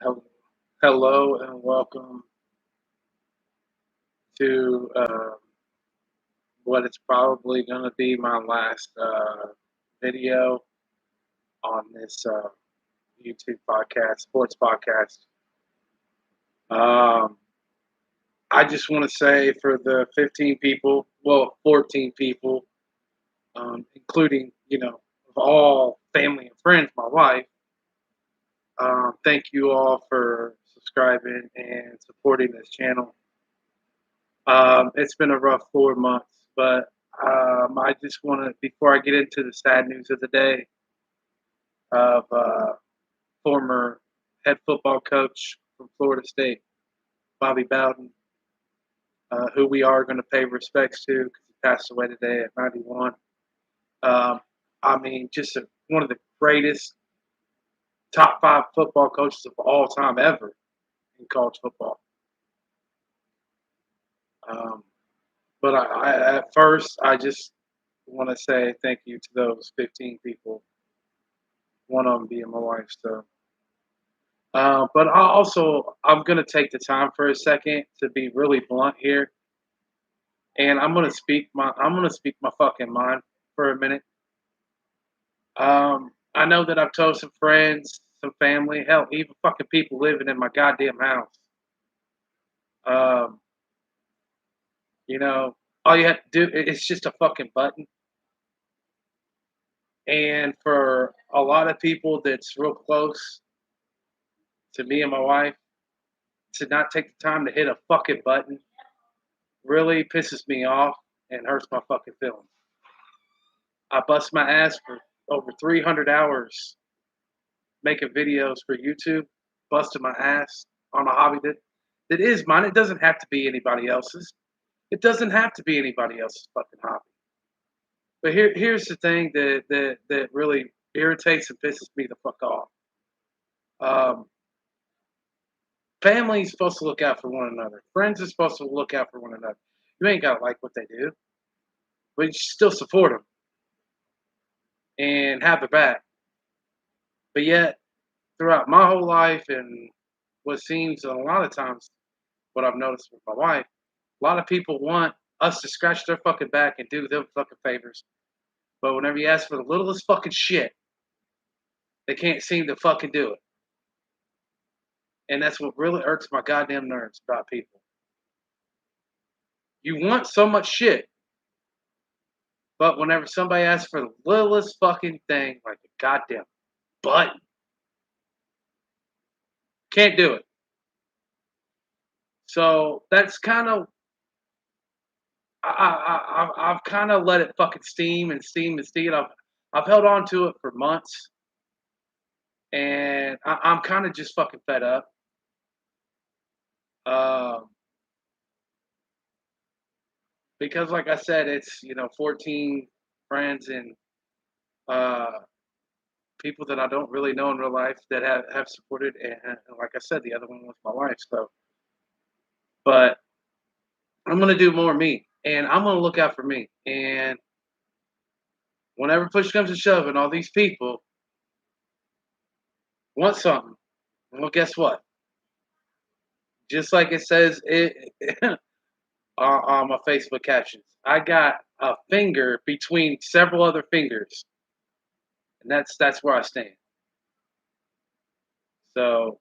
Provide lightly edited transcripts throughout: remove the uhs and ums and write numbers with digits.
Hel- Hello and welcome to what is probably going to be my last video on this YouTube podcast, sports podcast. Um, I just want to say for the 15 people, well, 14 people, including, of all family and friends, my wife, thank you all for subscribing and supporting this channel. It's been a rough 4 months, but I just want to, before I get into the sad news of the day of former head football coach from Florida State, Bobby Bowden, who we are going to pay respects to because he passed away today at 91. Um, I mean, just one of the greatest top five football coaches of all time ever in college football. Um, but at first, I just want to say thank you to those 15 people, one of them being my wife. So, but I'm gonna take the time for a second to be really blunt here, and I'm gonna speak my fucking mind for a minute. I know that I've told some friends, some family, hell, even fucking people living in my goddamn house. Um, you know, all you have to do it's just a fucking button. And for a lot of people that's real close to me and my wife, to not take the time to hit a fucking button really pisses me off and hurts my fucking feelings. I bust my ass for over 300 hours making videos for YouTube, busting my ass on a hobby that is mine. It doesn't have to be anybody else's. It doesn't have to be anybody else's fucking hobby. But here's the thing that really irritates and pisses me the fuck off. Um, Family is supposed to look out for one another. Friends are supposed to look out for one another. You ain't gotta like what they do, but you still support them and have their back. But yet, throughout my whole life, and what seems a lot of times what I've noticed with my wife, a lot of people want us to scratch their fucking back and do them fucking favors. But whenever you ask for the littlest fucking shit, they can't seem to fucking do it. And that's what really irks my goddamn nerves about people. You want so much shit, but whenever somebody asks for the littlest fucking thing, like a goddamn button, can't do it. So that's kind of I've kind of let it fucking steam and steam and steam. I've held on to it for months, and I'm kind of just fucking fed up. Um, because like I said, it's 14 friends and uh, people that I don't really know in real life that have supported, and like I said, the other one was my wife. So, but I'm gonna do more me, and I'm gonna look out for me. And whenever push comes to shove, and all these people want something, well, guess what? Just like it says it on my Facebook captions, I got a finger between several other fingers, and that's where I stand. So,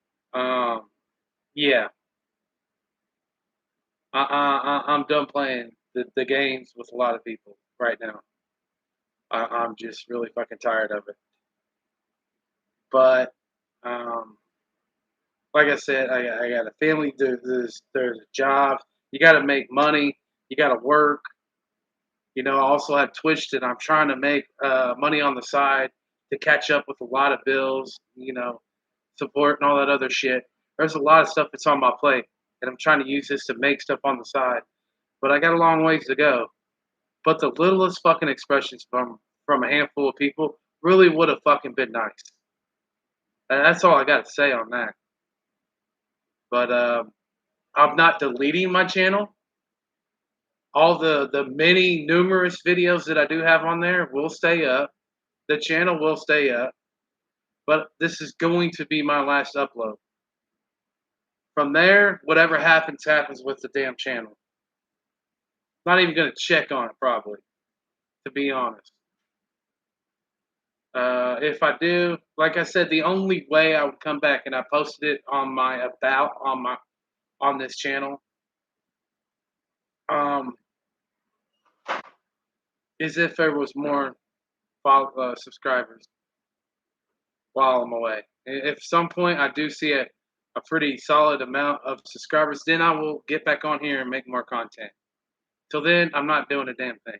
yeah, I'm done playing the games with a lot of people right now. I'm just really fucking tired of it. But um, like I said, I got a family. There's a job. You got to make money. You got to work. I also have Twitch that I'm trying to make money on the side to catch up with a lot of bills. Support and all that other shit. There's a lot of stuff that's on my plate, and I'm trying to use this to make stuff on the side. But I got a long ways to go. But the littlest fucking expressions from a handful of people really would have fucking been nice. And that's all I got to say on that. But I'm not deleting my channel. All the many numerous videos that I do have on there will stay up. The channel will stay up, but this is going to be my last upload. From there, whatever happens, happens with the damn channel. Not even gonna check on it, probably, to be honest. If I do, like I said, the only way I would come back, and I posted it on my about on this channel, um, is if there was more subscribers while I'm away. If some point I do see a pretty solid amount of subscribers, then I will get back on here and make more content. Till then, I'm not doing a damn thing.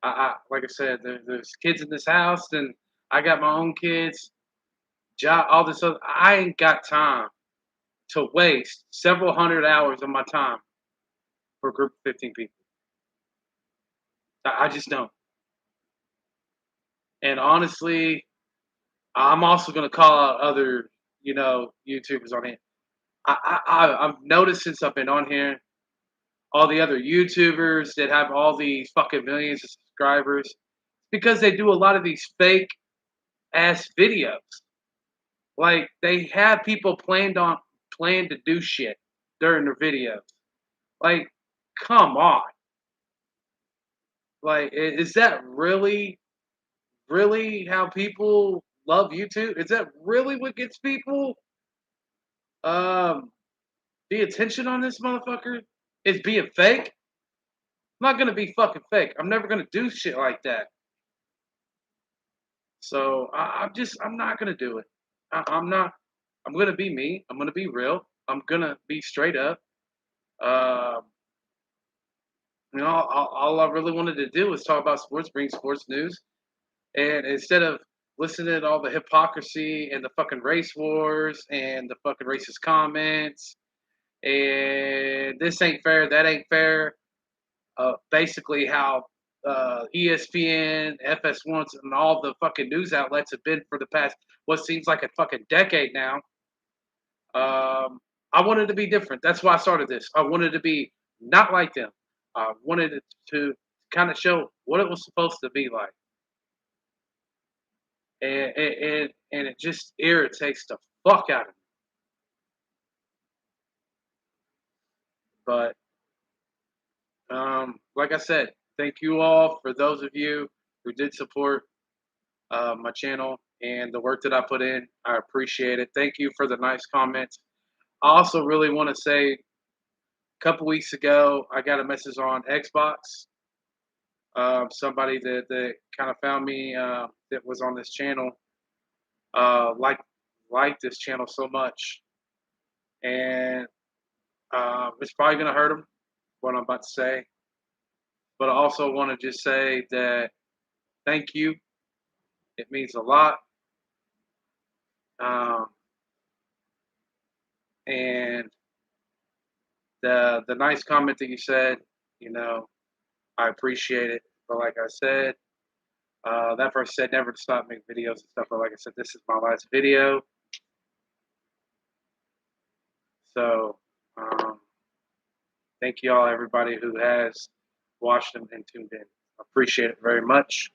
Like I said, there's kids in this house, and I got my own kids, job, all this other. I ain't got time to waste several hundred hours of my time for a group of 15 people. I just don't. And honestly, I'm also gonna call out other, YouTubers on here. I've noticed since I've been on here, all the other YouTubers that have all these fucking millions of subscribers, because they do a lot of these fake ass videos. Like they have people planned to do shit during their videos. Like, come on. Like, is that really how people love YouTube? Is that really what gets people um the attention on this motherfucker? Is being fake? I'm not gonna be fucking fake. I'm never gonna do shit like that. So I'm not gonna do it. I'm not. I'm gonna be me. I'm gonna be real. I'm gonna be straight up. Um, all I really wanted to do was talk about sports, bring sports news, and instead of listening to all the hypocrisy and the fucking race wars and the fucking racist comments and this ain't fair, that ain't fair. Basically, how ESPN, FS1, and all the fucking news outlets have been for the past what seems like a fucking decade now. Um, I wanted to be different. That's why I started this. I wanted to be not like them. I wanted it to kind of show what it was supposed to be like, and it just irritates the fuck out of me. But like I said, thank you all for those of you who did support my channel and the work that I put in. I appreciate it. Thank you for the nice comments. I also really want to say, a couple weeks ago, I got a message on Xbox. Somebody that kind of found me that was on this channel, uh, like liked this channel so much, and it's probably gonna hurt them what I'm about to say. But I also want to just say that thank you. It means a lot. Um, and the nice comment that you said, you know, I appreciate it. But like I said, that person said never to stop making videos and stuff. But like I said, this is my last video. So thank you all, everybody who has watched them and tuned in. I appreciate it very much.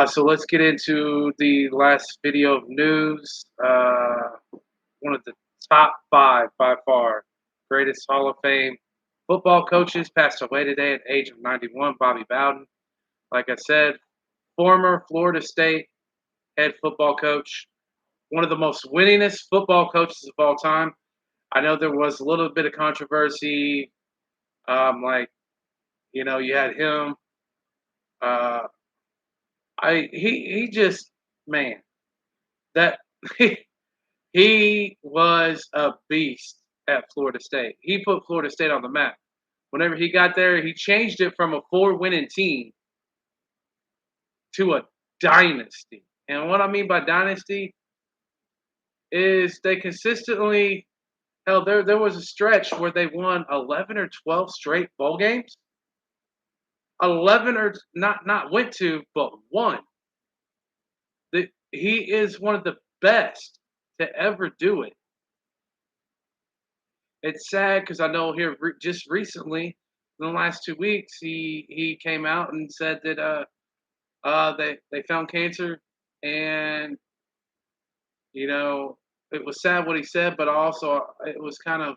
So let's get into the last video of news. One of the top five by far greatest Hall of Fame football coaches passed away today at the age of 91. Bobby Bowden, like I said, former Florida State head football coach, one of the most winningest football coaches of all time. I know there was a little bit of controversy, like you had him. Uh, he just, man, that he was a beast at Florida State. He put Florida State on the map. Whenever he got there, he changed it from a four-winning team to a dynasty. And what I mean by dynasty is they consistently hell there was a stretch where they won 11 or 12 straight bowl games. 11 or not went to, but won. He is one of the best to ever do it. It's sad because I know here just recently, in the last 2 weeks, he came out and said that they found cancer, and you know it was sad what he said, but also it was kind of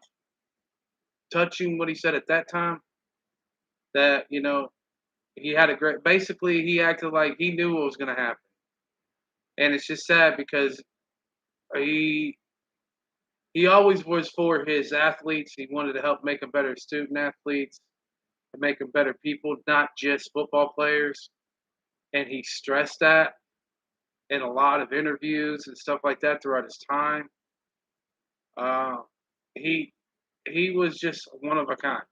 touching what he said at that time. That he had a great. Basically, he acted like he knew what was going to happen, and it's just sad because he he always was for his athletes. He wanted to help make them better student athletes and make them better people, not just football players. And he stressed that in a lot of interviews and stuff like that throughout his time. Uh, he he was just one of a kind.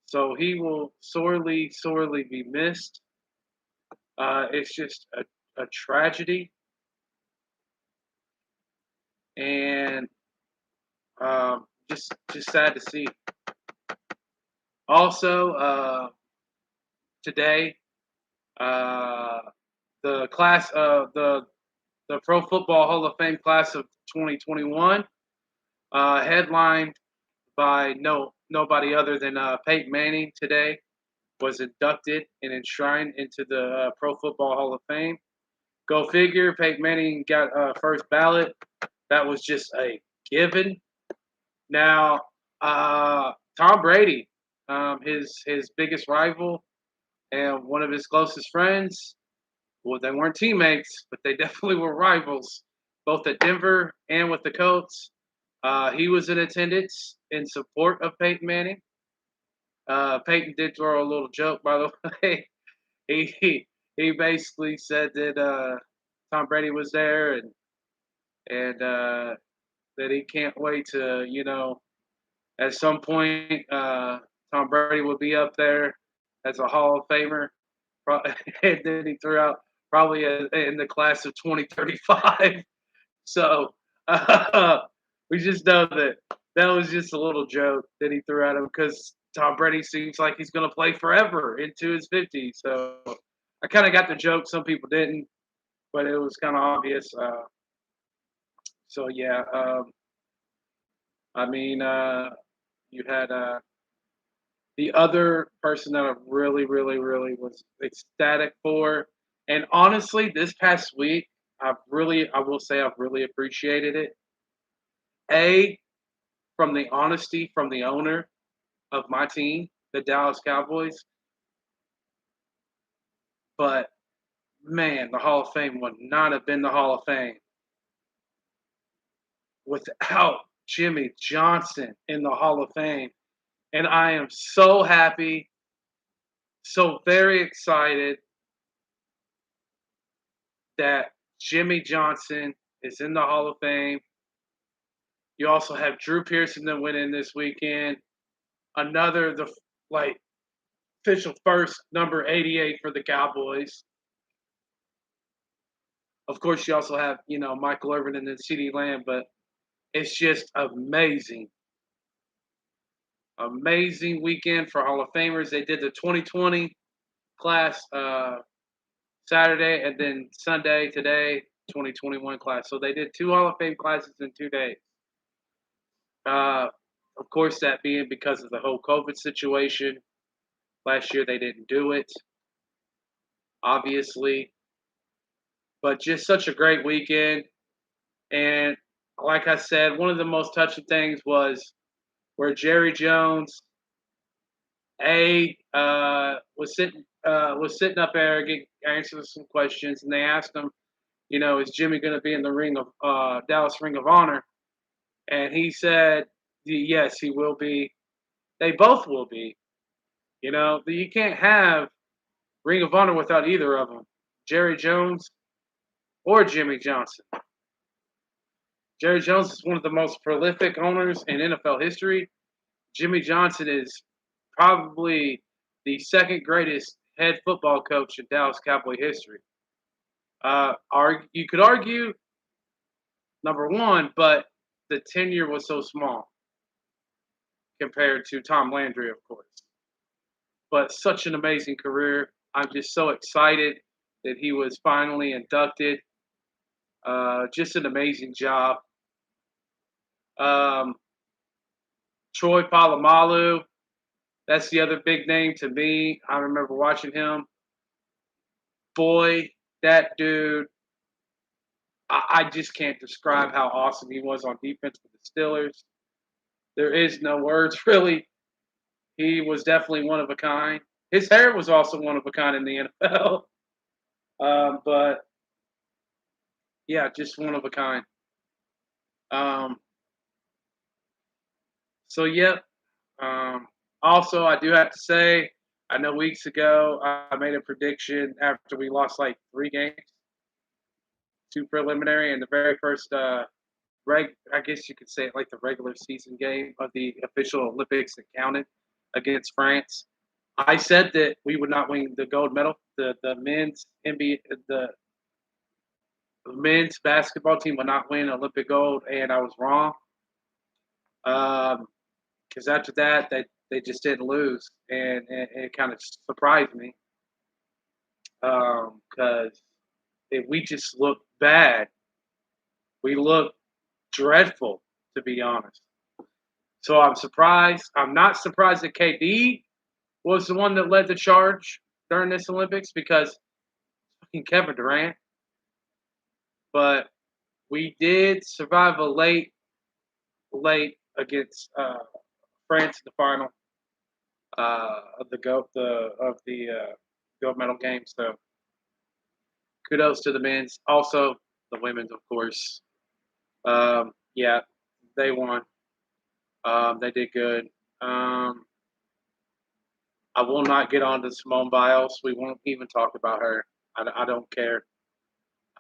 So he will sorely, sorely be missed. It's just a tragedy, and just sad to see. Also, today, uh, the class, the Pro Football Hall of Fame class of 2021, headlined by nobody other than Peyton Manning today, was inducted and enshrined into the Pro Football Hall of Fame. Go figure, Peyton Manning got first ballot. That was just a given. Now, Tom Brady, his biggest rival and one of his closest friends. Well, they weren't teammates, but they definitely were rivals, both at Denver and with the Colts. He was in attendance in support of Peyton Manning. Peyton did throw a little joke, by the way. He basically said that Tom Brady was there and that he can't wait to at some point Tom Brady will be up there as a Hall of Famer. And then he threw out probably in the class of 2035. So we just know that that was just a little joke that he threw at him because Tom Brady seems like he's going to play forever into his 50s. So I kind of got the joke. Some people didn't, but it was kind of obvious. So yeah, I mean, you had the other person that I really, really, really was ecstatic for, and honestly, this past week, I will say, I've really appreciated it. A, from the honesty from the owner of my team, the Dallas Cowboys, but man, the Hall of Fame would not have been the Hall of Fame without Jimmy Johnson in the Hall of Fame. And I am so happy, so very excited that Jimmy Johnson is in the Hall of Fame. You also have Drew Pearson that went in this weekend. Another like official first number 88 for the Cowboys. Of course, you also have Michael Irvin and then CeeDee Lamb, but it's just amazing, amazing weekend for Hall of Famers. They did the 2020 class Saturday and then Sunday today 2021 class. So they did two Hall of Fame classes in 2 days. Uh, of course, that being because of the whole COVID situation. Last year they didn't do it, obviously, but just such a great weekend. And like I said, one of the most touching things was where Jerry Jones was sitting up there answering some questions, and they asked him, is Jimmy going to be in the ring of Dallas Ring of Honor? And he said, yes, he will be. They both will be. You can't have Ring of Honor without either of them, Jerry Jones or Jimmy Johnson. Jerry Jones is one of the most prolific owners in NFL history. Jimmy Johnson is probably the second greatest head football coach in Dallas Cowboy history. You could argue number one, but the tenure was so small compared to Tom Landry, of course. But such an amazing career. I'm just so excited that he was finally inducted. Just an amazing job. Troy Polamalu, that's the other big name to me. I remember watching him. Boy, that dude I just can't describe how awesome he was on defense for the Steelers. There is no words really. He was definitely one of a kind. His hair was also one of a kind in the NFL. But yeah, just one of a kind. Um, so yep. Also, I do have to say, I know weeks ago I made a prediction after we lost like 3 games, 2 preliminary, and the very first I guess you could say it like the regular season game of the official Olympics that counted against France. I said that we would not win the gold medal. The men's NBA the men's basketball team would not win Olympic gold, and I was wrong. Because after that, they just didn't lose, and it kind of surprised me. Because if we just looked bad, we looked dreadful, to be honest. So I'm surprised. I'm not surprised that KD was the one that led the charge during this Olympics because fucking Kevin Durant. But we did survive a late against France in the final of the gold medal game. So kudos to the men's. Also the women's, of course. Yeah, they won. They did good. Um, I will not get on to Simone Biles. We won't even talk about her. I don't care.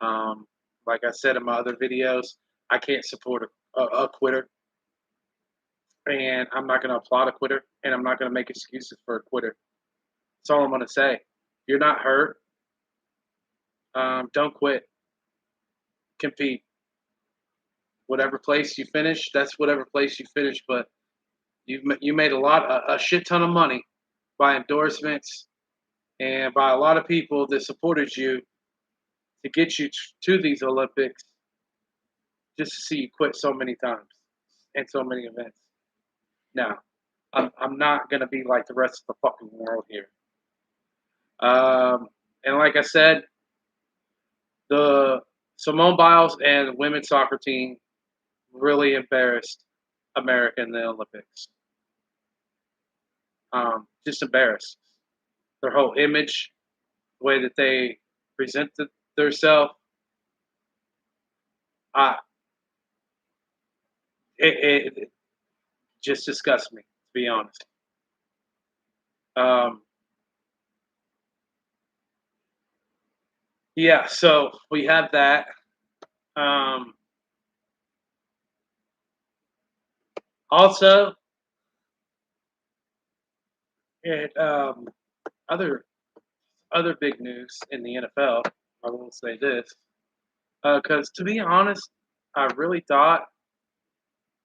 Um, like I said in my other videos, I can't support a quitter, and I'm not going to applaud a quitter, and I'm not going to make excuses for a quitter. That's all I'm going to say. If you're not hurt, don't quit. Compete. Whatever place you finish, that's whatever place you finish. But you made a shit ton of money by endorsements and by a lot of people that supported you to get you to these Olympics just to see you quit so many times and so many events. Now, I'm not going to be like the rest of the fucking world here. And like I said, the Simone Biles and the women's soccer team really embarrassed America in the Olympics. Just embarrassed. Their whole image, the way that they presented themselves, uh, it just disgusts me, to be honest. Um, yeah, so we have that. Um, Also, it other other big news in the NFL. I will say this because, to be honest, I really thought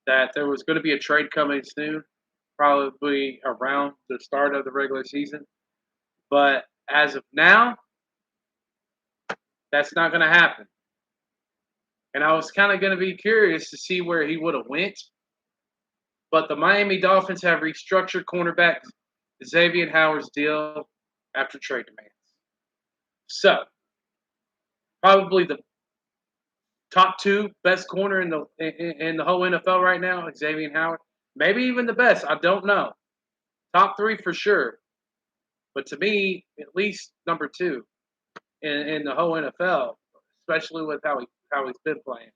that there was going to be a trade coming soon, probably around the start of the regular season. But as of now, that's not going to happen. And I was kind of going to be curious to see where he would have went. But the Miami Dolphins have restructured cornerback Xavier Howard's deal after trade demands. So probably the top 2 best corner in the whole NFL right now, Xavier Howard. Maybe even the best. I don't know. Top 3 for sure. But to me, at least number 2 in the whole NFL, especially with how he's been playing.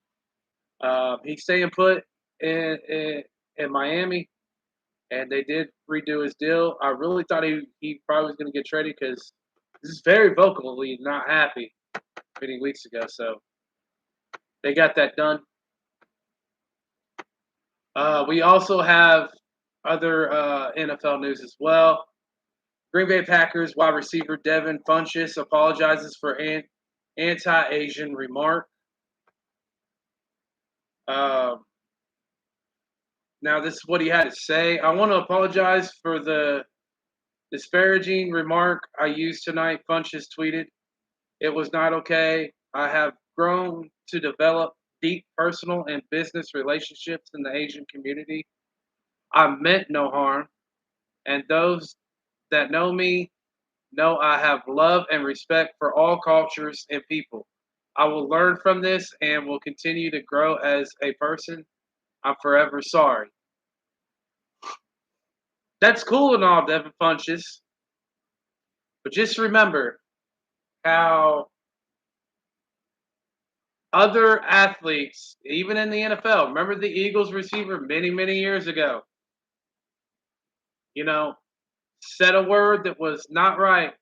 He's staying put in Miami, and they did redo his deal. I really thought he probably was going to get traded because he's very vocally not happy many weeks ago. So they got that done. We also have other NFL news as well. Green Bay Packers wide receiver Devin Funchess apologizes for an anti-Asian remark. Um, Now, this is what he had to say. I want to apologize for the disparaging remark I used tonight, Funchess tweeted. It was not okay. I have grown to develop deep personal and business relationships in the Asian community. I meant no harm, and those that know me know I have love and respect for all cultures and people. I will learn from this and will continue to grow as a person. I'm forever sorry. That's cool and all, Devin Funches, but just remember how other athletes, even in the NFL, remember the Eagles receiver many, many years ago, you know, said a word that was not right,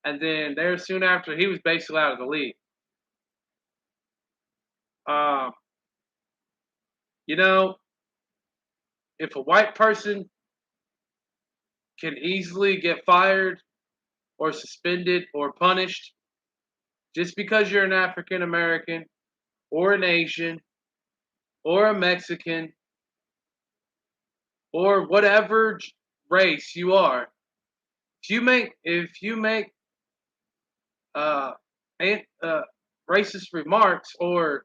and then there soon after he was basically out of the league. Um, you know, if a white person can easily get fired or suspended or punished just because you're an African American or an Asian or a Mexican or whatever race you are, if you make uh, uh, racist remarks or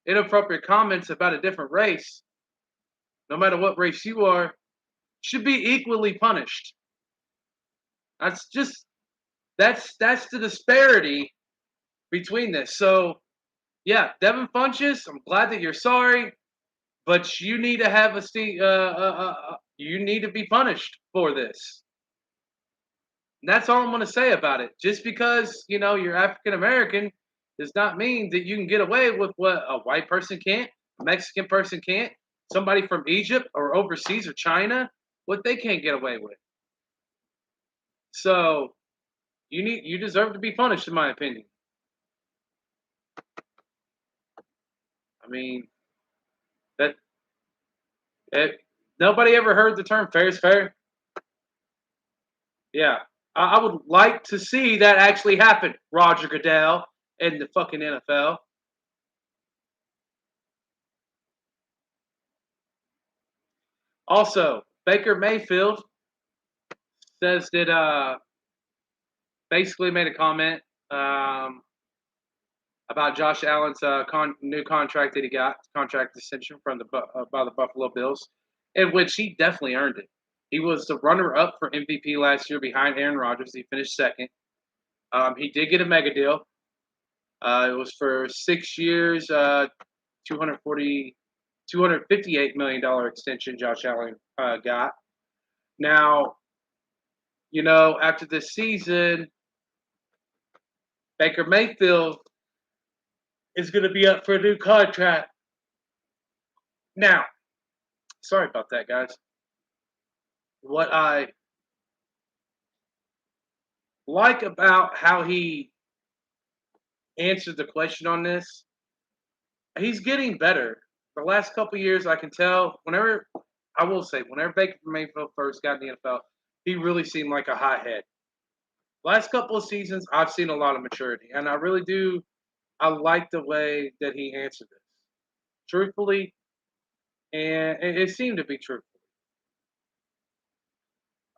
inappropriate comments about a different race, no matter what race you are, should be equally punished. That's just that's the disparity between this. So yeah, Devin Funches, I'm glad that you're sorry, but you need to have you need to be punished for this. And that's all I'm going to say about it. Just because you're African American does not mean that you can get away with what a white person can't, a Mexican person can't, somebody from Egypt or overseas or China, what they can't get away with. So you deserve to be punished, in my opinion. I mean that it, nobody ever heard the term fair is fair. Yeah, I would like to see that actually happen, Roger Goodell in the fucking NFL. Also, Baker Mayfield says that basically made a comment um, about Josh Allen's new contract that he got, contract extension from by the Buffalo Bills, in which he definitely earned it. He was the runner-up for MVP last year behind Aaron Rodgers. He finished second. He did get a mega deal. It was for 6 years, 240, $258 million extension. Josh Allen got. Now, after this season, Baker Mayfield is going to be up for a new contract. Now, sorry about that, guys. What I like about how he answered the question on this, he's getting better. The last couple years, I can tell. Whenever Baker Mayfield first got in the NFL, he really seemed like a hothead. Last couple of seasons, I've seen a lot of maturity, and I really do. I like the way that he answered this, truthfully, and it seemed to be truthful.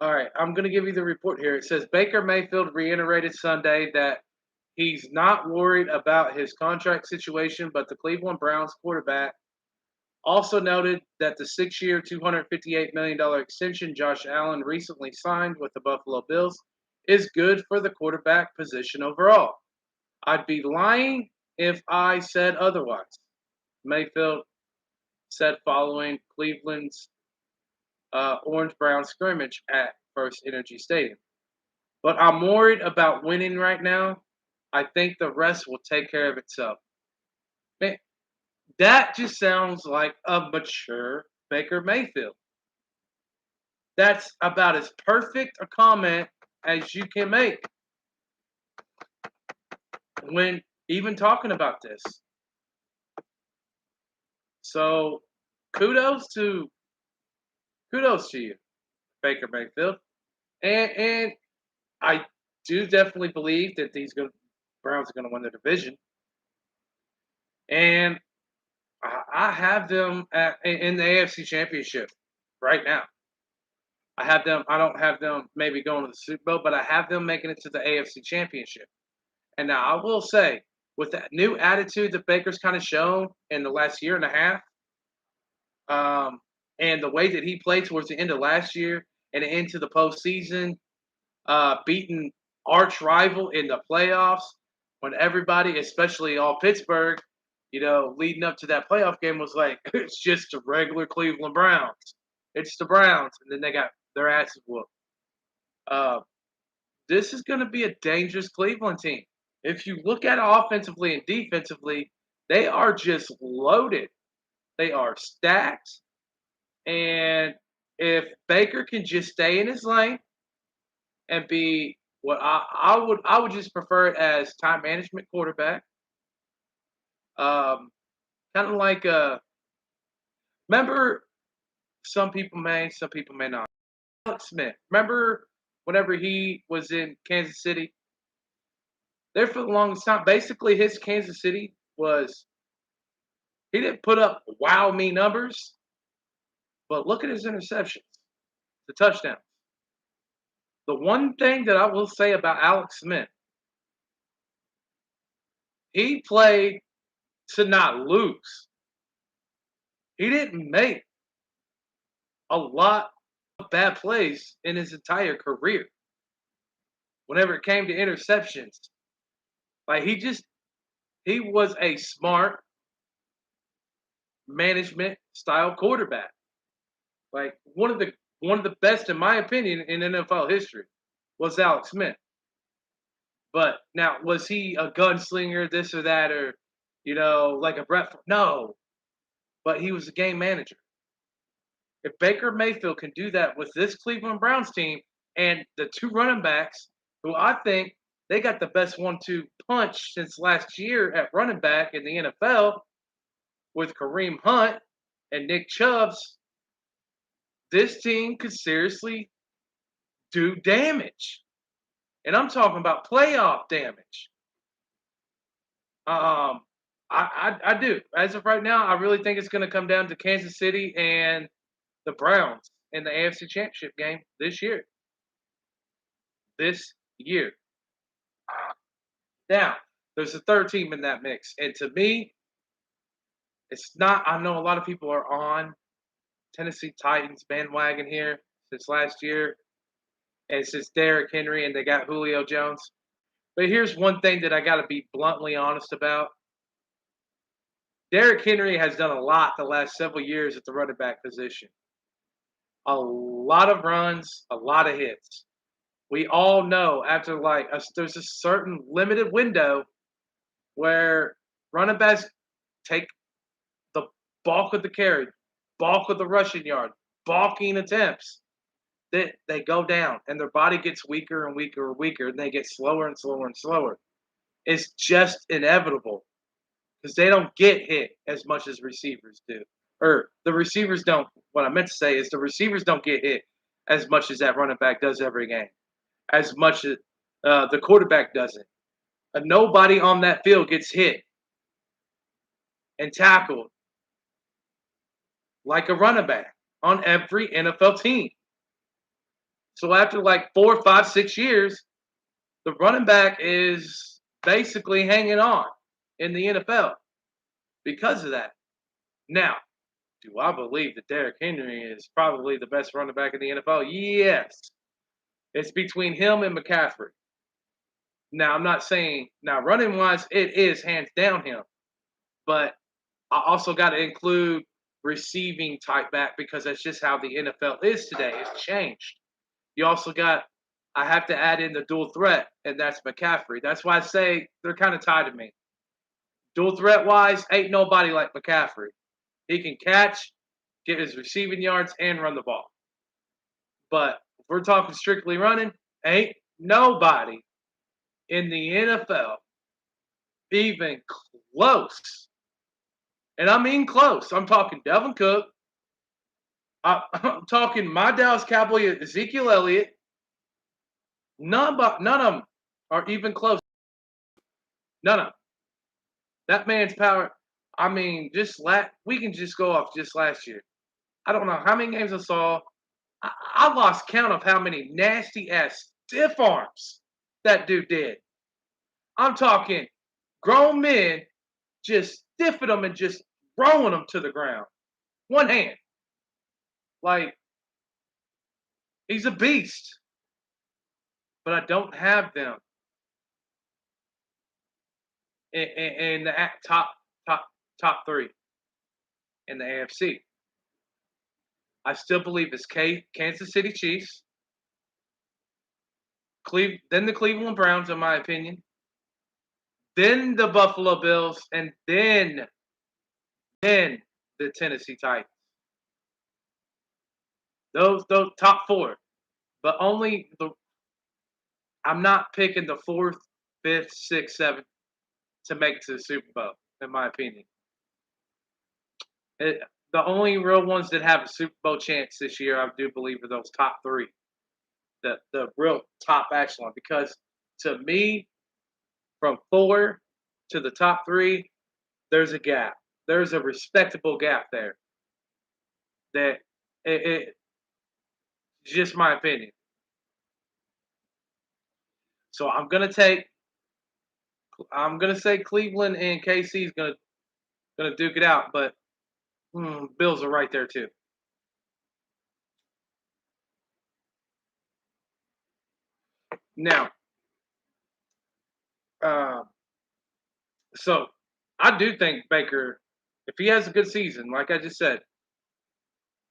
All right, I'm going to give you the report here. It says Baker Mayfield reiterated Sunday that he's not worried about his contract situation, but the Cleveland Browns quarterback also noted that the 6-year, $258 million extension Josh Allen recently signed with the Buffalo Bills is good for the quarterback position overall. I'd be lying if I said otherwise, Mayfield said following Cleveland's Orange Brown scrimmage at First Energy Stadium. But I'm worried about winning right now. I think the rest will take care of itself. Man, that just sounds like a mature Baker Mayfield. That's about as perfect a comment as you can make when even talking about this. So kudos to you, Baker Mayfield. And I do definitely believe that Browns are going to win the division. And I have them in the AFC Championship right now. I have them. I don't have them maybe going to the Super Bowl, but I have them making it to the AFC Championship. And now I will say, with that new attitude that Baker's kind of shown in the last year and a half, and the way that he played towards the end of last year and into the postseason, beating arch rival in the playoffs, when everybody, especially all Pittsburgh, leading up to that playoff game was like, it's just the regular Cleveland Browns. It's the Browns. And then they got their asses whooped. Uh, this is going to be a dangerous Cleveland team. If you look at it offensively and defensively, they are just loaded. They are stacked. And if Baker can just stay in his lane and be what I would just prefer it as time management quarterback. Um, kind of like remember some people may, some people may not. Alex Smith. Remember whenever he was in Kansas City? There for the longest time, basically his Kansas City was he didn't put up wow me numbers, but look at his interceptions, the touchdowns. The one thing that I will say about Alex Smith, he played to not lose. He didn't make a lot of bad plays in his entire career. Whenever it came to interceptions, like he was a smart management style quarterback. Like one of the best, in my opinion, in NFL history was Alex Smith. But now, was he a gunslinger, this or that, or like a Brett? No, but he was a game manager. If Baker Mayfield can do that with this Cleveland Browns team and the two running backs, who I think they got the best 1-2 punch since last year at running back in the NFL with Kareem Hunt and Nick Chubbs, this team could seriously do damage. And I'm talking about playoff damage. Um, I do. As of right now, I really think it's going to come down to Kansas City and the Browns in the AFC Championship game this year. This year. Now, there's a third team in that mix. And to me, it's not, I know a lot of people are on Tennessee Titans bandwagon here since last year. And since Derrick Henry and they got Julio Jones. But here's one thing that I got to be bluntly honest about. Derrick Henry has done a lot the last several years at the running back position. A lot of runs, a lot of hits. We all know after there's a certain limited window where running backs take the bulk of the carry, bulk of the rushing yard, balking attempts. They go down and their body gets weaker and weaker and weaker, and they get slower and slower and slower. It's just inevitable because they don't get hit as much as receivers do. Or the receivers don't. What I meant to say is the receivers don't get hit as much as that running back does every game, as much as the quarterback doesn't. Nobody on that field gets hit and tackled like a running back on every NFL team. So after like 4, 5, 6 years, the running back is basically hanging on in the NFL because of that. Now, do I believe that Derrick Henry is probably the best running back in the NFL? Yes. It's between him and McCaffrey. Now, I'm not saying, now running wise, it is hands down him. But I also got to include receiving type back because that's just how the NFL is today. It's changed. You also got, I have to add in the dual threat, and that's McCaffrey. That's why I say they're kind of tied to me. Dual threat wise, ain't nobody like McCaffrey. He can catch, get his receiving yards, and run the ball. But if we're talking strictly running, ain't nobody in the NFL even close. And I mean close. I'm talking Devin Cook. I'm talking my Dallas Cowboy Ezekiel Elliott. None of them are even close. None of them. That man's power. I mean, we can just go off just last year. I don't know how many games I saw. I lost count of how many nasty ass stiff arms that dude did. I'm talking grown men just stiffing them and just throwing them to the ground. One hand. Like, he's a beast. But I don't have them in the top top three in the AFC. I still believe it's Kansas City Chiefs, then the Cleveland Browns, in my opinion, then the Buffalo Bills, and then the Tennessee Titans. Those top four, but only the I'm not picking the fourth, fifth, sixth, seventh to make it to the Super Bowl, in my opinion. It, the only real ones that have a Super Bowl chance this year, I do believe, are those top three, the real top echelon. Because to me, from four to the top three, there's a gap. There's a respectable gap there. That it's just my opinion. So I'm gonna say Cleveland and KC is gonna duke it out, but Bills are right there too. Now, uh, so I do think Baker, if he has a good season, like I just said,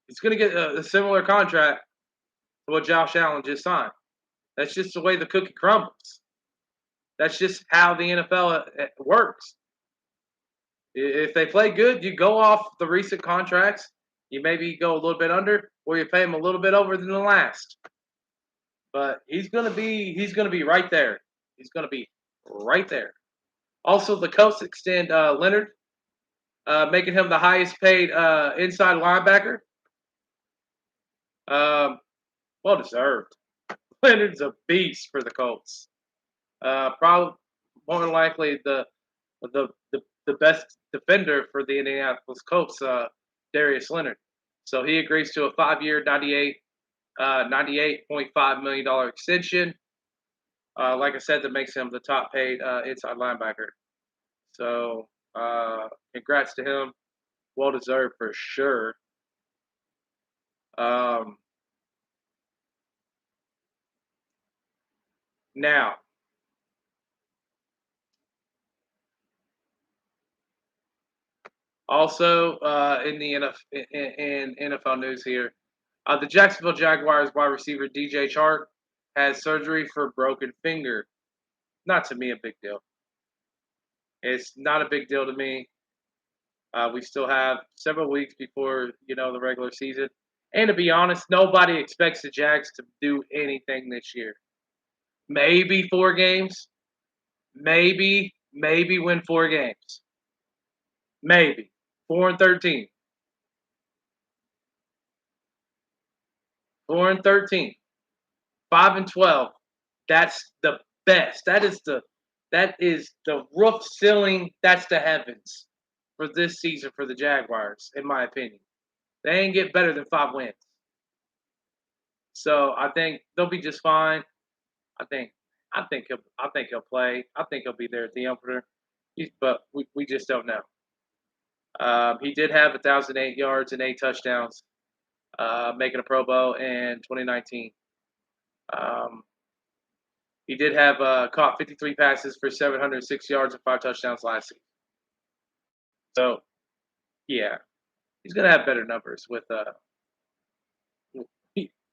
he's going to get a similar contract to what Josh Allen just signed. That's just the way the cookie crumbles. That's just how the NFL works. If they play good, you go off the recent contracts. You maybe go a little bit under, or you pay him a little bit over than the last. But he's gonna be right there. He's gonna be right there. Also, the Colts extend Leonard, making him the highest paid inside linebacker. Um, well deserved. Leonard's a beast for the Colts. Probably more than likely the, the best defender for the Indianapolis Colts, Darius Leonard. So he agrees to a 5-year, $98.5 million extension. Like I said, that makes him the top paid inside linebacker. So congrats to him. Well deserved for sure. Um, now, also in the in NFL news here, the Jacksonville Jaguars wide receiver DJ Chark has surgery for broken finger. Not to me a big deal. It's not a big deal to me. We still have several weeks before the regular season, and to be honest, nobody expects the Jags to do anything this year. Maybe 4 games, maybe win 4 games, maybe 4-13, 4-13, 5-12. That's the best. That is the roof ceiling. That's the heavens for this season for the Jaguars, in my opinion. They ain't get better than 5 wins. So I think they'll be just fine. I think I think he'll play. I think he'll be there at the opener. But we just don't know. He did have 1,008 yards and 8 touchdowns, making a Pro Bowl in 2019. Um, he did have caught 53 passes for 706 yards and 5 touchdowns last season. So yeah, he's gonna have better numbers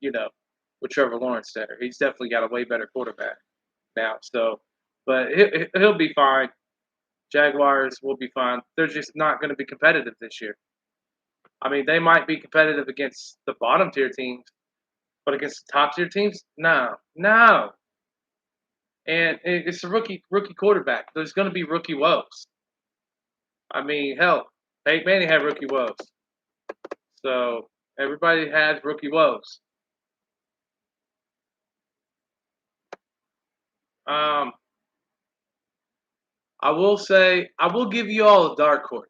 you know with Trevor Lawrence there. He's definitely got a way better quarterback now. So, but he'll be fine. Jaguars will be fine. They're just not going to be competitive this year. I mean, they might be competitive against the bottom tier teams, but against the top tier teams, no, no. And it's a rookie quarterback. There's going to be rookie woes. I mean, hell, Peyton Manning had rookie woes. So everybody has rookie woes. Um, I will say, I will give you all a dark horse.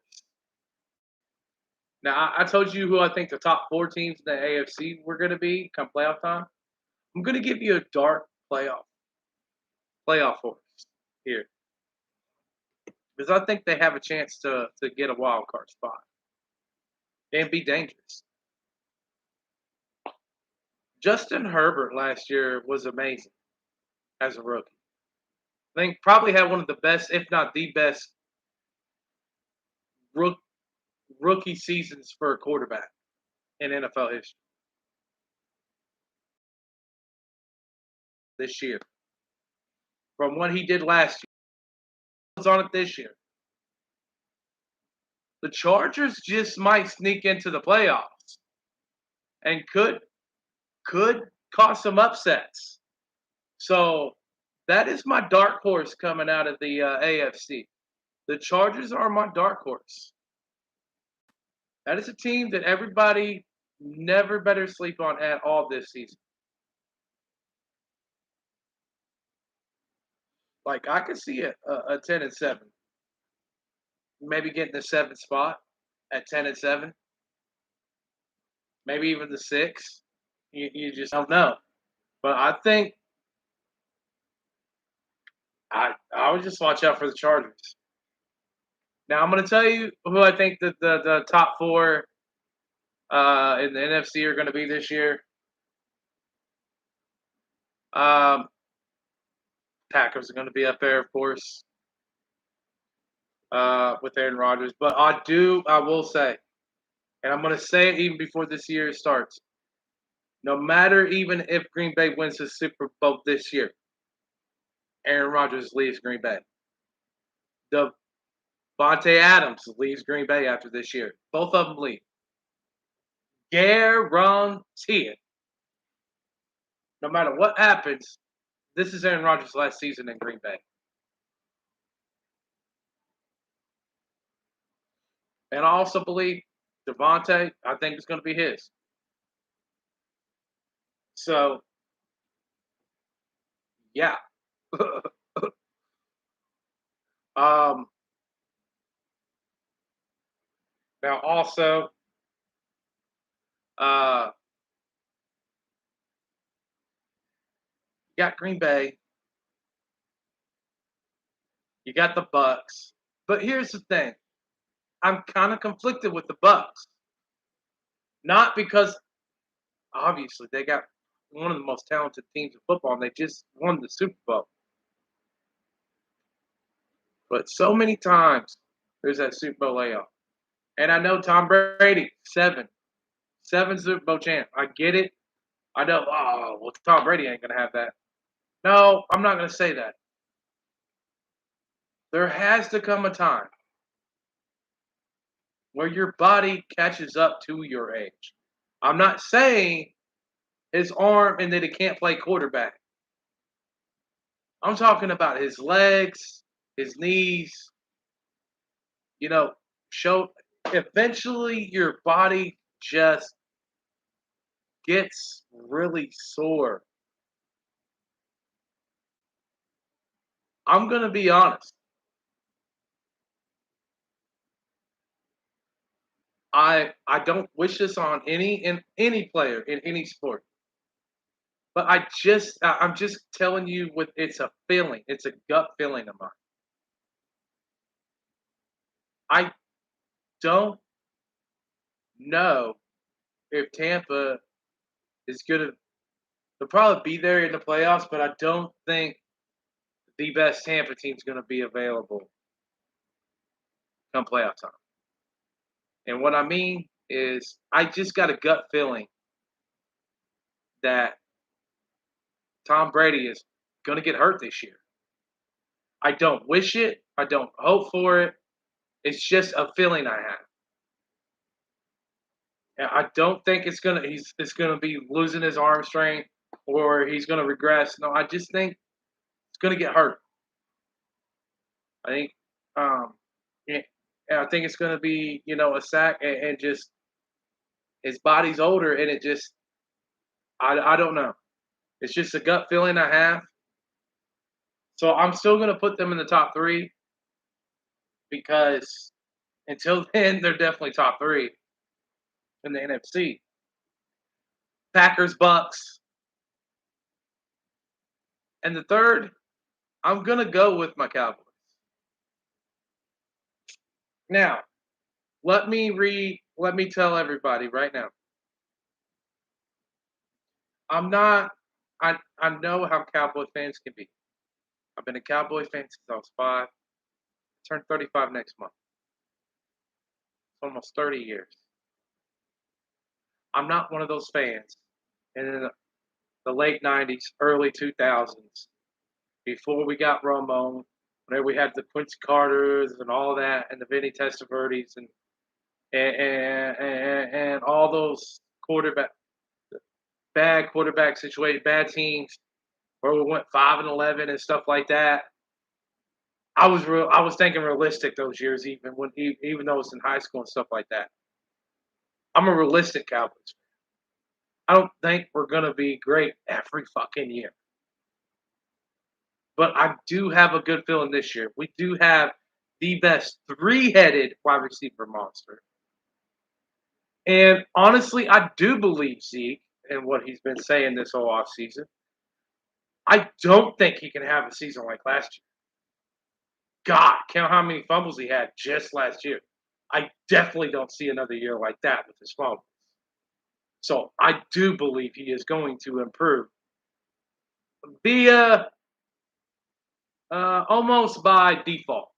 Now, I told you who I think the top 4 teams in the AFC were going to be come playoff time. I'm going to give you a dark playoff horse here because I think they have a chance to get a wild card spot and be dangerous. Justin Herbert last year was amazing as a rookie. I think probably had one of the best, if not the best, rook, rookie seasons for a quarterback in NFL history this year. From what he did last year, was on it this year. The Chargers just might sneak into the playoffs and could cause some upsets. So that is my dark horse coming out of the AFC. The Chargers are my dark horse. That is a team that everybody never better sleep on at all this season. Like I could see a 10-7, maybe getting the seventh spot at 10-7, maybe even the six. You just don't know. But I think I would just watch out for the Chargers. Now I'm going to tell you who I think that the top four in the NFC are going to be this year. Um, Packers are going to be up there, of course, with Aaron Rodgers. But I will say, and I'm going to say it even before this year starts. No matter even if Green Bay wins the Super Bowl this year, Aaron Rodgers leaves Green Bay. Devontae Adams leaves Green Bay after this year. Both of them leave. Guarantee it. No matter what happens, this is Aaron Rodgers' last season in Green Bay. And I also believe Devontae, I think it's going to be his. So, yeah. um, Now, also, uh, you got Green Bay, you got the Bucks. But here's the thing. I'm kind of conflicted with the Bucks. Not because obviously they got one of the most talented teams in football and they just won the Super Bowl. But so many times there's that Super Bowl layoff. And I know Tom Brady, seven Super Bowl champ. I get it. I know, oh, well, Tom Brady ain't going to have that. No, I'm not going to say that. There has to come a time where your body catches up to your age. I'm not saying his arm and that he can't play quarterback. I'm talking about his legs, his knees, you know, show eventually your body just gets really sore. I'm going to be honest. I don't wish this on any player in any sport. But I'm just telling you with it's a feeling. It's a gut feeling of mine. I don't know if Tampa is gonna they'll probably be there in the playoffs, but I don't think the best Tampa team is gonna be available come playoff time. And what I mean is I just got a gut feeling that Tom Brady is gonna get hurt this year. I don't wish it. I don't hope for it. It's just a feeling I have. And I don't think it's gonna be losing his arm strength or he's gonna regress. No, I just think it's gonna get hurt. I think um yeah, and I think it's gonna be, a sack and just his body's older and it just I don't know. It's just a gut feeling I have. So I'm still gonna put them in the top three because until then they're definitely top three in the NFC. Packers, Bucks, and the third, I'm gonna go with my Cowboys. Now, let me tell everybody right now. I'm not I know how Cowboy fans can be. I've been a Cowboy fan since I was 5. I turn 35 next month. It's almost 30 years. I'm not one of those fans in the late 90s, early 2000s, before we got Romo, whenever we had the Quincy Carters and all that, and the Vinny Testaverdes and all those quarterback bad quarterback situation, bad teams where we went 5-11 and stuff like that. I was thinking realistic those years, even though it's in high school and stuff like that. I'm a realistic Cowboys fan. I don't think we're gonna be great every fucking year, but I do have a good feeling this year. We do have the best three-headed wide receiver monster, and honestly, I do believe Zeke and what he's been saying this whole offseason. I don't think he can have a season like last year. God, count how many fumbles he had just last year. I definitely don't see another year like that with his fumbles. So I do believe he is going to improve via almost by default,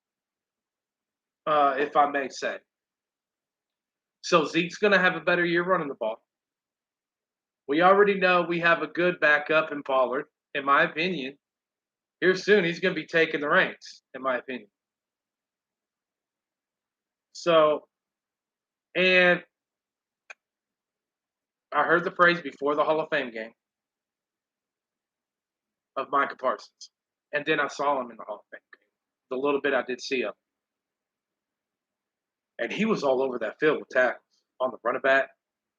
if I may say. So Zeke's going to have a better year running the ball. We already know we have a good backup in Pollard, in my opinion. Here soon, he's going to be taking the reins, in my opinion. So, and I heard the praise before the Hall of Fame game of Micah Parsons. And then I saw him in the Hall of Fame game. The little bit I did see him. And he was all over that field with tackles on the running back,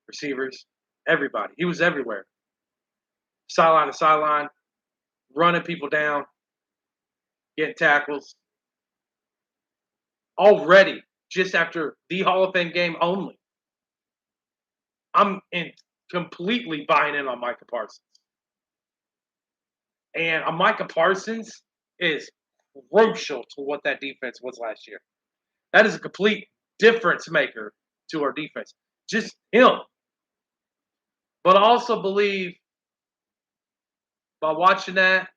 receivers, everybody. He was everywhere. Sideline to sideline, running people down, getting tackles. Already, just after the Hall of Fame game only, I'm completely buying in on Micah Parsons. And Micah Parsons is crucial to what that defense was last year. That is a complete difference maker to our defense. Just him. But I also believe by watching that,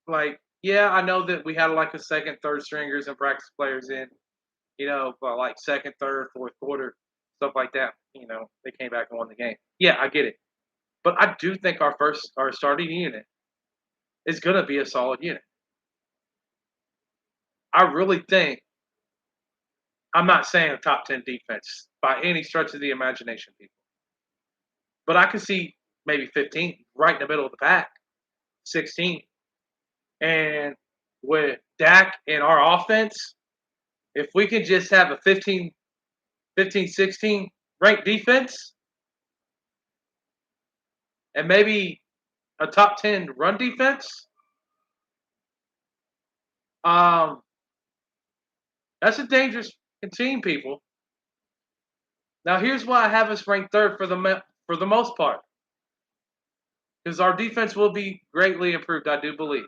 like, yeah, I know that we had like a second, third stringers and practice players in, by like second, third, fourth quarter, stuff like that. They came back and won the game. Yeah, I get it. But I do think our starting unit is gonna be a solid unit. I really think I'm not saying a top 10 defense by any stretch of the imagination, people. But I could see maybe 15 right in the middle of the pack, 16. And with Dak and our offense, if we can just have a 15, 16 ranked defense and maybe a top 10 run defense, that's a dangerous team, people. Now, here's why I have us ranked third for the most part, because our defense will be greatly improved, I do believe.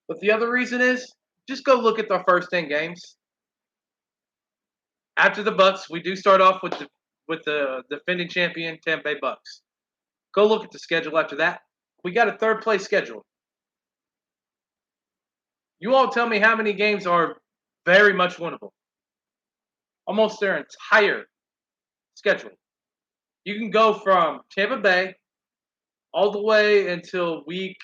But the other reason is just go look at the first 10 games. After the Bucks, we do start off with the defending champion Tampa Bay Bucks. Go look at the schedule after that. We got a third place schedule. You all tell me how many games are very much winnable. Almost their entire schedule. You can go from Tampa Bay all the way until week,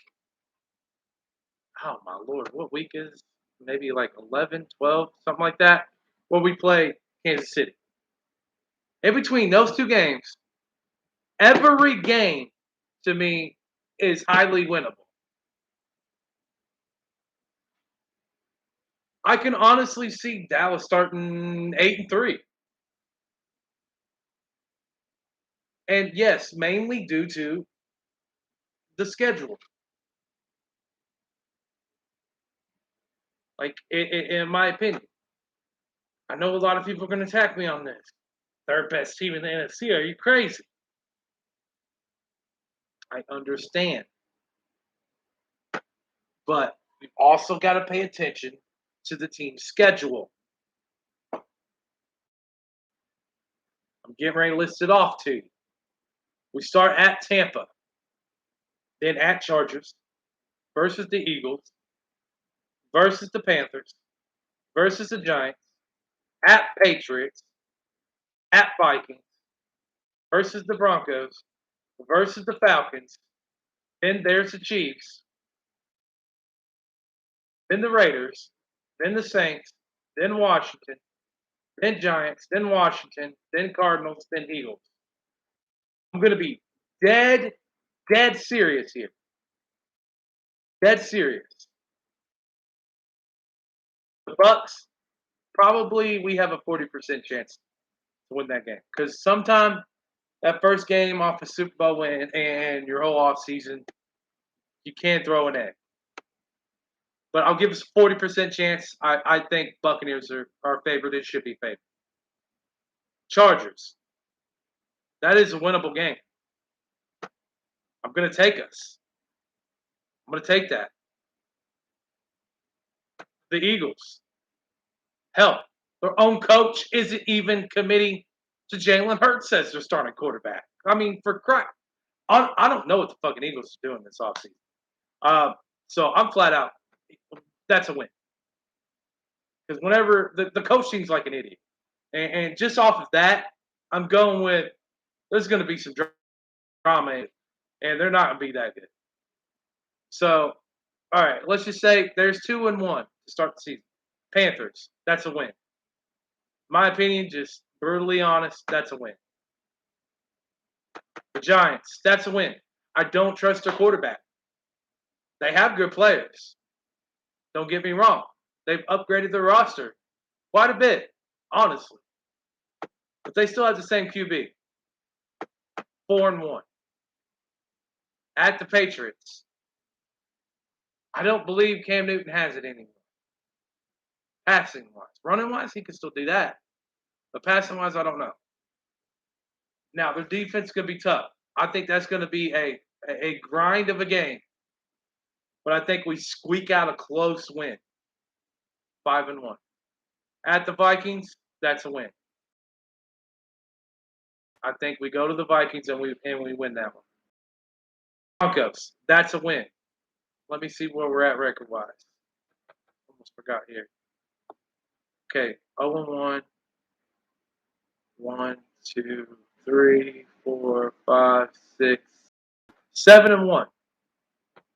oh my Lord, what week is maybe like 11, 12, something like that, where we play Kansas City. In between those two games, every game to me is highly winnable. I can honestly see Dallas starting 8-3. And yes, mainly due to the schedule. Like, in my opinion, I know a lot of people are going to attack me on this. Third best team in the NFC. Are you crazy? I understand. But we've also got to pay attention to the team's schedule. I'm getting ready to list it off to you. We start at Tampa, then at Chargers, versus the Eagles versus the Panthers versus the Giants at Patriots at Vikings versus the Broncos versus the Falcons. Then there's the Chiefs. Then the Raiders. Then the Saints. Then Washington. Then Giants. Then Washington. Then Cardinals. Then Eagles. I'm going to be dead, dead serious here. Dead serious. The Bucks, probably we have a 40% chance to win that game. Because sometime that first game off a Super Bowl win and your whole off season, you can't throw an egg. But I'll give us a 40% chance. I think Buccaneers are favored. It should be favored. Chargers. That is a winnable game. I'm going to take us. I'm going to take that. The Eagles. Hell, their own coach isn't even committing to Jalen Hurts as their starting quarterback. I mean, for crap. I don't know what the fucking Eagles are doing this offseason. So I'm flat out. That's a win. Because whenever the coach seems like an idiot. And just off of that, I'm going with there's going to be some drama, and they're not going to be that good. So, all right, let's just say there's 2-1 to start the season. Panthers, that's a win. My opinion, just brutally honest, that's a win. The Giants, that's a win. I don't trust their quarterback. They have good players. Don't get me wrong. They've upgraded their roster quite a bit, honestly. But they still have the same QB. 4-1. At the Patriots. I don't believe Cam Newton has it anymore. Passing wise. Running wise, he can still do that. But passing wise, I don't know. Now, their defense is going to be tough. I think that's going to be a grind of a game. But I think we squeak out a close win. 5-1. At the Vikings, that's a win. I think we go to the Vikings and we win that one. Broncos, that's a win. Let me see where we're at record-wise. Almost forgot here. Okay, 0-1. 1, 2, 3, 4, 5, 6, 7-1.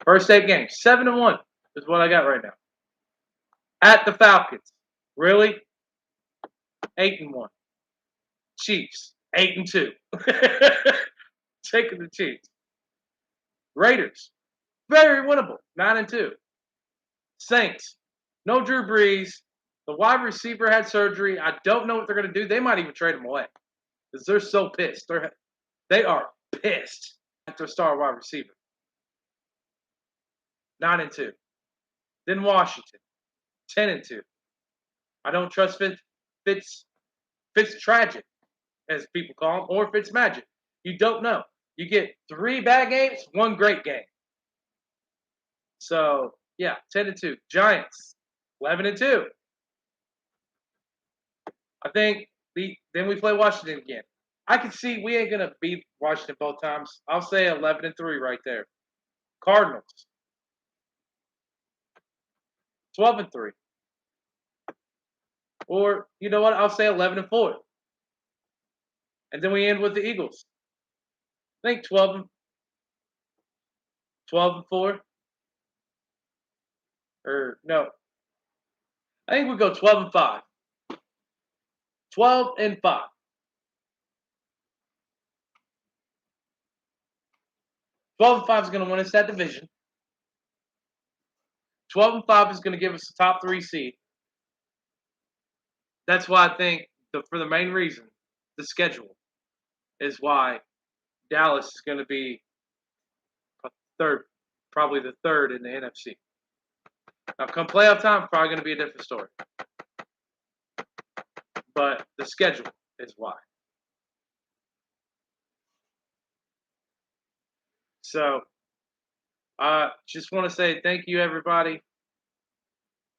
First 8 games, 7-1 is what I got right now. At the Falcons, really? 8-1. Chiefs, 8-2. Taking the Chiefs. Raiders, very winnable, 9-2. Saints, no Drew Brees. The wide receiver had surgery. I don't know what they're going to do. They might even trade him away because they're so pissed. They are pissed at their star wide receiver. 9-2. Then Washington, 10-2. I don't trust Fitz tragic, as people call him, or Fitz magic. You don't know. You get 3 bad games, 1 great game. So yeah, 10-2. Giants, 11-2. I think then we play Washington again. I can see we ain't gonna beat Washington both times. I'll say 11-3 right there. Cardinals, 12-3. Or you know what? I'll say 11-4. And then we end with the Eagles. I think 12-4. Or no. I think we go 12-5. 12-5. 12-5 is going to win us that division. 12-5 is going to give us the top 3 seed. That's why I think, for the main reason, the schedule is why Dallas is going to be third, probably the third in the NFC. Now, come playoff time, probably going to be a different story. But the schedule is why. So, just want to say thank you, everybody.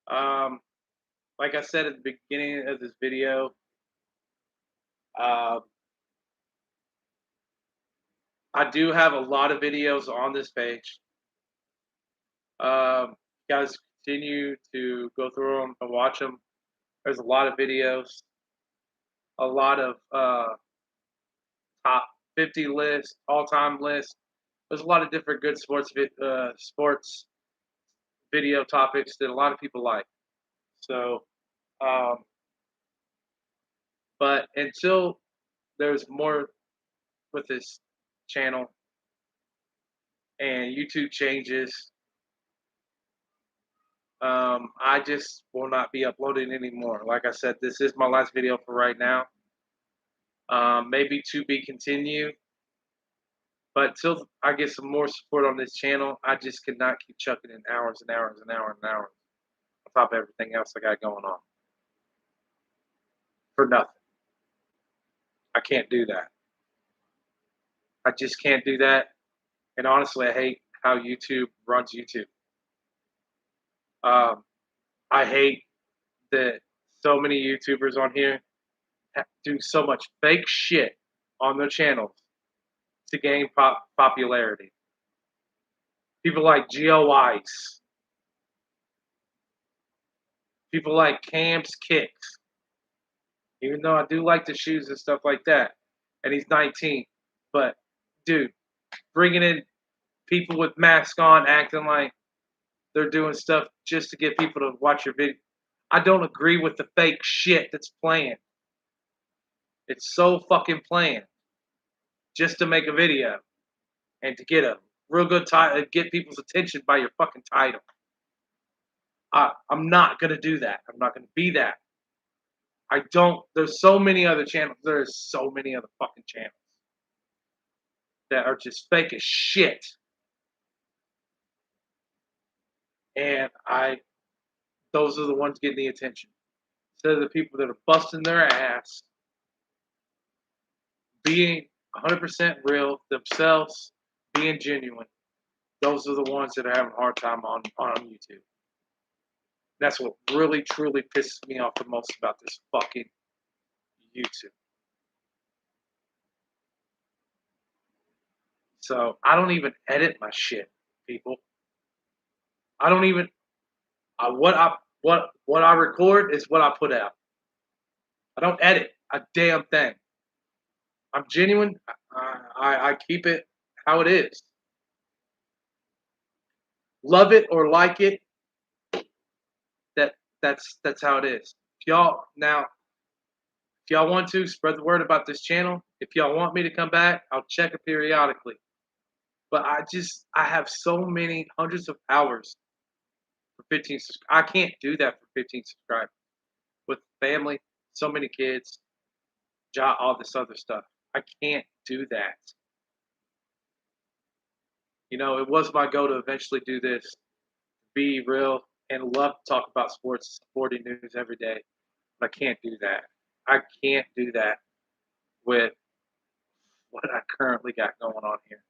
Like I said at the beginning of this video, I do have a lot of videos on this page. Guys, continue to go through them and watch them. There's a lot of videos, a lot of top 50 lists, all-time lists. There's a lot of different good sports video topics that a lot of people like. So, um, but until there's more with this channel and YouTube changes, I just will not be uploading anymore. Like I said, this is my last video for right now. Maybe to be continued, but until I get some more support on this channel, I just cannot keep chucking in hours and hours and hours and hours on top of everything else I got going on for nothing. I can't do that. I just can't do that. And honestly, I hate how YouTube runs YouTube. Um, I hate that so many YouTubers on here do so much fake shit on their channels to gain popularity. People like Geo Ice, people like Cam's Kicks, even though I do like the shoes and stuff like that, and he's 19. But, dude, bringing in people with masks on, acting like they're doing stuff just to get people to watch your video. I don't agree with the fake shit that's planned. It's so fucking planned just to make a video and to get a real good title, get people's attention by your fucking title. I'm not gonna do that. I'm not gonna be that. I don't. There's so many other channels. There's so many other fucking channels that are just fake as shit. And those are the ones getting the attention. Instead of the people that are busting their ass, being 100% real themselves, being genuine. Those are the ones that are having a hard time on YouTube. That's what really, truly pisses me off the most about this fucking YouTube. So I don't even edit my shit, people. I don't even what I record is what I put out. I don't edit a damn thing. I'm genuine. I keep it how it is. Love it or like it. That's how it is. If y'all want to spread the word about this channel, if y'all want me to come back, I'll check it periodically. But I have so many hundreds of hours for 15 subscribers. I can't do that for 15 subscribers. With family, so many kids, job, all this other stuff. I can't do that. You know, it was my goal to eventually do this, be real, and love to talk about sports, sporting news every day. But I can't do that. I can't do that with what I currently got going on here.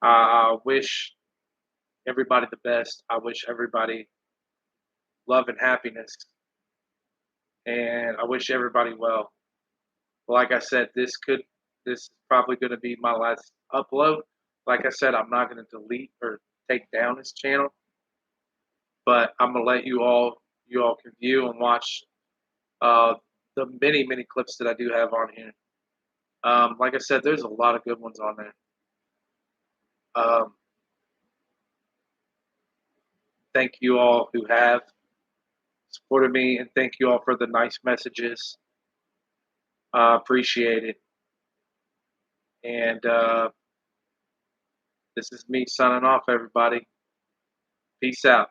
I wish everybody the best. I wish everybody love and happiness. And I wish everybody well. Like I said, this is probably going to be my last upload. Like I said, I'm not going to delete or take down this channel, but I'm going to let you all can view and watch the many clips that I do have on here. Like I said, there's a lot of good ones on there. Thank you all who have supported me, and thank you all for the nice messages. Appreciate it. And this is me signing off, everybody. Peace out.